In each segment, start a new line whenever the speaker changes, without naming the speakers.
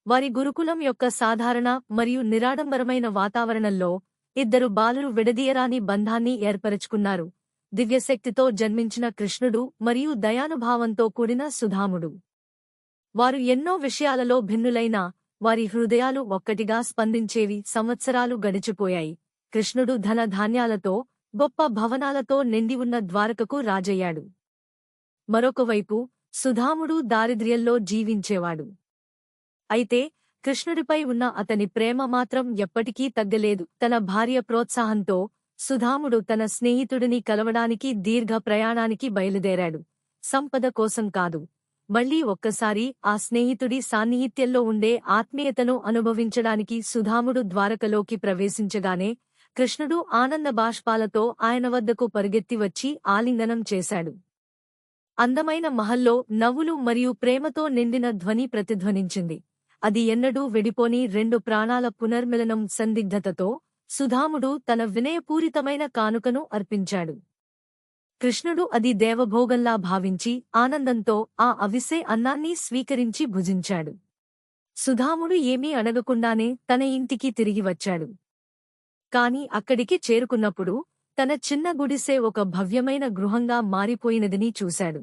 వారి గురుకులం యొక్క సాధారణ మరియు నిరాడంబరమైన వాతావరణంలో ఇద్దరు బాలురు విడదీయరాని బంధాన్ని ఏర్పరచుకున్నారు. దివ్యశక్తితో జన్మించిన కృష్ణుడు మరియు దయానుభావంతో కూడిన సుధాముడు. వారు ఎన్నో విషయాలలో భిన్నులైనా వారి హృదయాలు ఒక్కటిగా స్పందించేవి. సంవత్సరాలు గడిచిపోయాయి. కృష్ణుడు ధన ధాన్యాలతో గొప్ప భవనాలతో నిండి ఉన్న ద్వారకకు రాజయ్యాడు. మరొకవైపు సుధాముడు దారిద్ర్యంలో జీవించేవాడు. అయితే కృష్ణుడిపై ఉన్న అతని ప్రేమ మాత్రం ఎప్పటికీ తగ్గలేదు. తన భార్య ప్రోత్సాహంతో సుధాముడు తన స్నేహితుడిని కలవడానికి దీర్ఘ ప్రయాణానికి బయలుదేరాడు. సంపద కోసం కాదు, మళ్లీ ఒక్కసారి ఆ స్నేహితుడి సాన్నిహిత్యంలో ఉండే ఆత్మీయతను అనుభవించడానికి. సుధాముడు ద్వారకలోకి ప్రవేశించగానే కృష్ణుడు ఆనంద బాష్పాలతో ఆయన వద్దకు పరుగెత్తి వచ్చి ఆలింగనం చేశాడు. అందమైన మహల్లో నవ్వులు మరియు ప్రేమతో నిండిన ధ్వని ప్రతిధ్వనించింది. అది ఎన్నడూ విడిపోని రెండు ప్రాణాల పునర్మిలనం. సందిగ్ధతతో సుధాముడు తన వినయపూరితమైన కానుకను అర్పించాడు. కృష్ణుడు అది దేవభోగంలా భావించి ఆనందంతో ఆ అవిసే అన్నాన్ని స్వీకరించి భుజించాడు. సుధాముడు ఏమీ అడగకుండానే తన ఇంటికి తిరిగి వచ్చాడు. కాని అక్కడికి చేరుకున్నప్పుడు తన చిన్న గుడిసె ఒక భవ్యమైన గృహంగా మారిపోయినదని చూశాడు.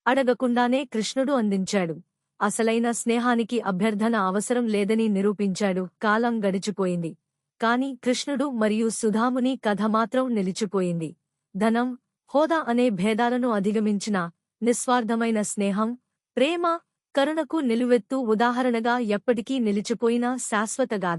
అడగకుండానే కృష్ణుడు అందించాడు. అసలైన స్నేహానికి అభ్యర్థన అవసరం లేదని నిరూపించాడు. కాలం గడిచిపోయింది, కాని కృష్ణుడు మరియు సుధాముని కథ మాత్రం నిలిచిపోయింది. ధనం, హోదా అనే భేదాలను అధిగమించిన నిస్వార్థమైన స్నేహం, ప్రేమ, కరుణకు నిలువెత్తు ఉదాహరణగా ఎప్పటికీ నిలిచిపోయిన శాశ్వత గాథ.